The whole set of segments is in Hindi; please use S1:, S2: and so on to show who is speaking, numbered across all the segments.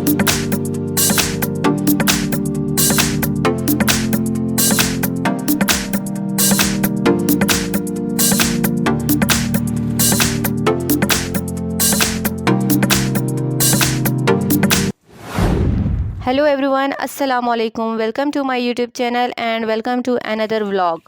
S1: हेलो एवरीवन, अस्सलाम वालेकुम। Welcome to my YouTube channel and welcome to another vlog.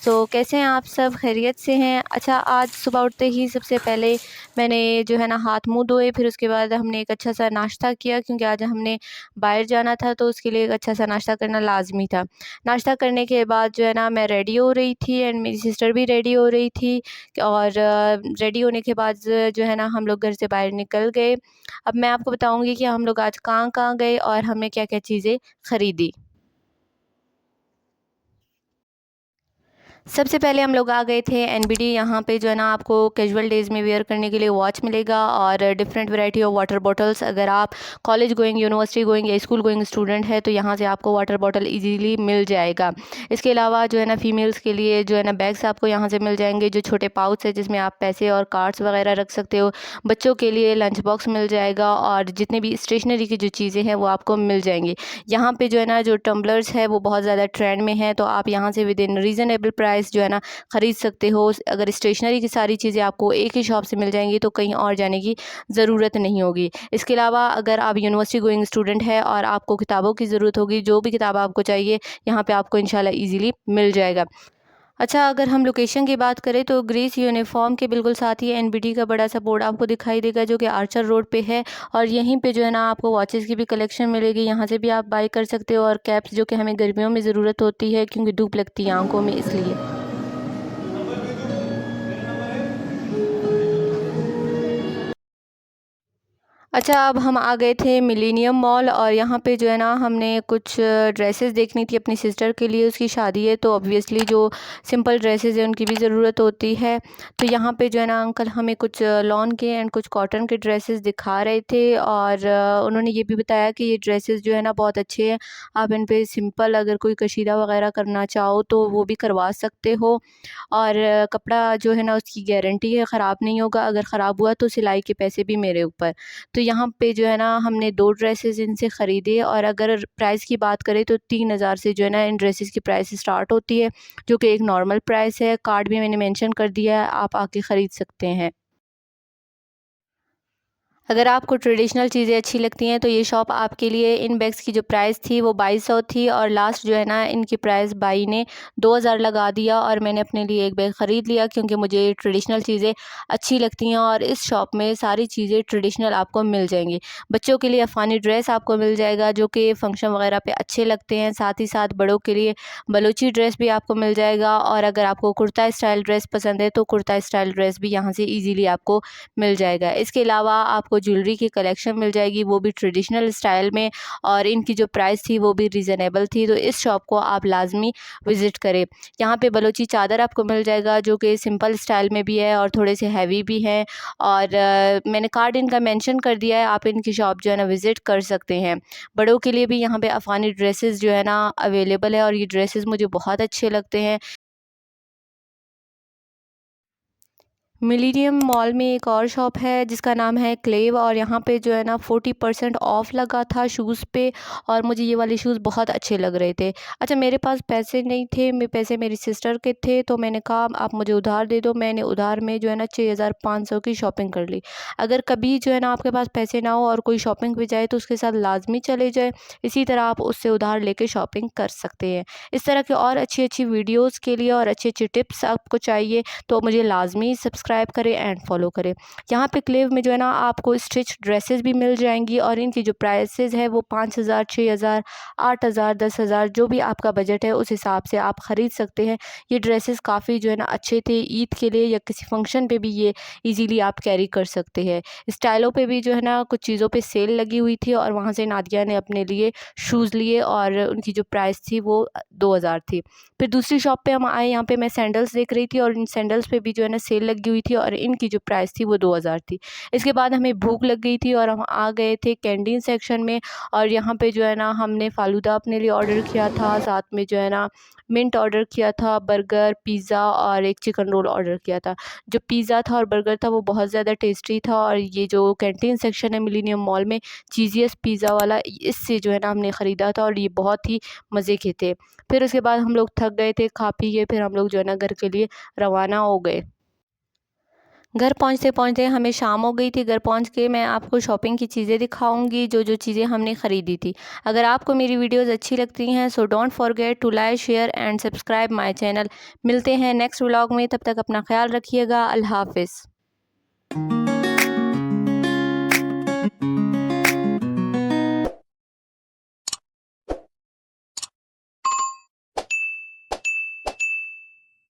S1: कैसे हैं आप सब? खैरियत से हैं? अच्छा, आज सुबह उठते ही सबसे पहले मैंने जो है ना हाथ मुंह धोए, फिर उसके बाद हमने एक अच्छा सा नाश्ता किया क्योंकि आज हमने बाहर जाना था, तो उसके लिए एक अच्छा सा नाश्ता करना लाजमी था। नाश्ता करने के बाद जो है ना मैं रेडी हो रही थी एंड मेरी सिस्टर भी रेडी हो रही थी। और रेडी होने के बाद जो है ना हम लोग घर से बाहर निकल गए। अब मैं आपको बताऊंगी कि हम लोग आज कहाँ कहाँ गए और हमने क्या क्या चीज़ें ख़रीदी। सबसे पहले हम लोग आ गए थे एनबीडी। यहाँ पे जो है ना आपको कैजुअल डेज़ में वेयर करने के लिए वॉच मिलेगा और different variety of water bottles. अगर आप कॉलेज गोइंग, यूनिवर्सिटी गोइंग या स्कूल गोइंग स्टूडेंट है तो यहाँ से आपको वाटर बॉटल इजीली मिल जाएगा। इसके अलावा जो है ना फीमेल्स के लिए जो है ना बैग्स आपको यहाँ से मिल जाएंगे, जो छोटे पाउच है जिसमें आप पैसे और कार्ड्स वगैरह रख सकते हो। बच्चों के लिए लंच बॉक्स मिल जाएगा और जितने भी स्टेशनरी की जो चीज़ें हैं वो आपको मिल जाएंगी। यहाँ पे जो है ना जो टम्बलर्स है वो बहुत ज़्यादा ट्रेंड में है, तो आप यहाँ से विद इन रीज़नेबल प्राइस जो है ना ख़रीद सकते हो। अगर स्टेशनरी की सारी चीज़ें आपको एक ही शॉप से मिल जाएंगी तो कहीं और जाने की ज़रूरत नहीं होगी। इसके अलावा अगर आप यूनिवर्सिटी गोइंग स्टूडेंट है और आपको किताबों की ज़रूरत होगी, जो भी किताब आपको चाहिए यहाँ पे आपको इंशाल्लाह ईज़िली मिल जाएगा। अच्छा, अगर हम लोकेशन की बात करें तो ग्रेस यूनिफॉर्म के बिल्कुल साथ ही एनबीडी का बड़ा सा बोर्ड आपको दिखाई देगा, जो कि आर्चर रोड पे है। और यहीं पे जो है ना आपको वॉचेस की भी कलेक्शन मिलेगी, यहाँ से भी आप बाय कर सकते हो। और कैप्स, जो कि हमें गर्मियों में ज़रूरत होती है क्योंकि धूप लगती है आंखों में, इसलिए। अच्छा, अब हम आ गए थे मिलेनियम मॉल और यहाँ पे जो है ना हमने कुछ ड्रेसेस देखनी थी अपनी सिस्टर के लिए। उसकी शादी है तो ऑब्वियसली जो सिंपल ड्रेसेस हैं उनकी भी ज़रूरत होती है। तो यहाँ पे जो है ना अंकल हमें कुछ लॉन के एंड कुछ कॉटन के ड्रेसेस दिखा रहे थे और उन्होंने ये भी बताया कि ये ड्रेसेस जो है ना बहुत अच्छे हैं। आप इन पे सिंपल अगर कोई कशीदा वगैरह करना चाहो तो वो भी करवा सकते हो। और कपड़ा जो है ना उसकी गारंटी है, ख़राब नहीं होगा। अगर ख़राब हुआ तो सिलाई के पैसे भी मेरे ऊपर। तो यहाँ पे जो है ना हमने 2 ड्रेसेस इनसे ख़रीदे और अगर प्राइस की बात करें तो 3000 से जो है ना इन ड्रेसेस की प्राइस स्टार्ट होती है, जो कि एक नॉर्मल प्राइस है। कार्ड भी मैंने मेंशन कर दिया है, आप आके ख़रीद सकते हैं। अगर आपको ट्रेडिशनल चीज़ें अच्छी लगती हैं तो ये शॉप आपके लिए। इन बैग्स की जो प्राइस थी वो 2200 थी और लास्ट जो है ना इनकी प्राइस बाई ने 2000 लगा दिया और मैंने अपने लिए एक बैग ख़रीद लिया क्योंकि मुझे ट्रेडिशनल चीज़ें अच्छी लगती हैं और इस शॉप में सारी चीज़ें ट्रेडिशनल आपको मिल जाएंगी। बच्चों के लिए अफ़गानी ड्रेस आपको मिल जाएगा, जो कि फंक्शन वगैरह पे अच्छे लगते हैं। साथ ही साथ बड़ों के लिए बलूची ड्रेस भी आपको मिल जाएगा और अगर आपको कुर्ता स्टाइल ड्रेस पसंद है तो कुर्ता स्टाइल ड्रेस भी यहाँ से ईज़िली आपको मिल जाएगा। इसके अलावा आपको ज्वेलरी की कलेक्शन मिल जाएगी, वो भी ट्रेडिशनल स्टाइल में, और इनकी जो प्राइस थी वो भी रीज़नेबल थी। तो इस शॉप को आप लाज़मी विज़िट करें। यहाँ पे बलोची चादर आपको मिल जाएगा, जो कि सिंपल स्टाइल में भी है और थोड़े से हैवी भी हैं। और मैंने कार्ड इनका मेंशन कर दिया है, आप इनकी शॉप जो है ना विज़िट कर सकते हैं। बड़ों के लिए भी यहाँ पे अफ़गानी ड्रेसेस जो है ना अवेलेबल है और ये ड्रेसेस मुझे बहुत अच्छे लगते हैं। मिलेनियम मॉल में एक और शॉप है जिसका नाम है क्लेव और यहाँ पे जो है ना 40% ऑफ लगा था शूज़ पे और मुझे ये वाले शूज़ बहुत अच्छे लग रहे थे। अच्छा, मेरे पास पैसे नहीं थे, पैसे मेरी सिस्टर के थे, तो मैंने कहा आप मुझे उधार दे दो। मैंने उधार में जो है ना 6500 की शॉपिंग कर ली। अगर कभी जो है ना आपके पास पैसे ना हो और कोई शॉपिंग पे जाए तो उसके साथ लाजमी चले जाए। इसी तरह आप उससे उधार लेके शॉपिंग कर सकते हैं। इस तरह की और अच्छी अच्छी वीडियोज़ के लिए और अच्छी अच्छी टिप्स आपको चाहिए तो मुझे लाजमी सब्सक्राइब करें एंड फॉलो करें। यहाँ पे क्लेव में जो है ना आपको स्टिच ड्रेसेस भी मिल जाएंगी और इनकी जो प्राइसेस है वो 5000, 6000, 8000, 10,000, जो भी आपका बजट है उस हिसाब से आप ख़रीद सकते हैं। ये ड्रेसेस काफ़ी जो है ना अच्छे थे, ईद के लिए या किसी फंक्शन पे भी ये इजीली आप कैरी कर सकते हैं। स्टाइलों पे भी जो है ना कुछ चीज़ों पे सेल लगी हुई थी और वहाँ से नादिया ने अपने लिए शूज़ लिए और उनकी जो प्राइस थी वो 2000 थी। फिर दूसरी शॉप पे हम आए, यहाँ पे मैं सैंडल्स देख रही थी और इन सैंडल्स पे भी जो है ना सेल लगी हुई थी और इनकी जो प्राइस थी वो 2000 थी। इसके बाद हमें भूख लग गई थी और हम आ गए थे कैंटीन सेक्शन में, और यहाँ पे जो है ना हमने फ़ालूदा अपने लिए ऑर्डर किया था, साथ में जो है ना मिंट ऑर्डर किया था, बर्गर, पिज़्ज़ा और एक चिकन रोल ऑर्डर किया था। जो पिज़्ज़ा था और बर्गर था वो बहुत ज़्यादा टेस्टी था, और ये जो कैंटीन सेक्शन है मिलेनियम मॉल में, चीज़ीएस पिज़्ज़ा वाला, इससे जो है ना हमने ख़रीदा था और ये बहुत ही मज़े के थे। फिर उसके बाद हम लोग थक गए थे खा पी के, फिर हम लोग जो है ना घर के लिए रवाना हो गए। घर पहुँचते-पहुँचते हमें शाम हो गई थी। घर पहुँच के मैं आपको शॉपिंग की चीज़ें दिखाऊँगी, जो चीज़ें हमने ख़रीदी थी। अगर आपको मेरी वीडियोज़ अच्छी लगती हैं so don't forget to like, share and subscribe my channel. मिलते हैं नेक्स्ट व्लॉग में, तब तक अपना ख़्याल रखिएगा। अल्लाह हाफ़िज़।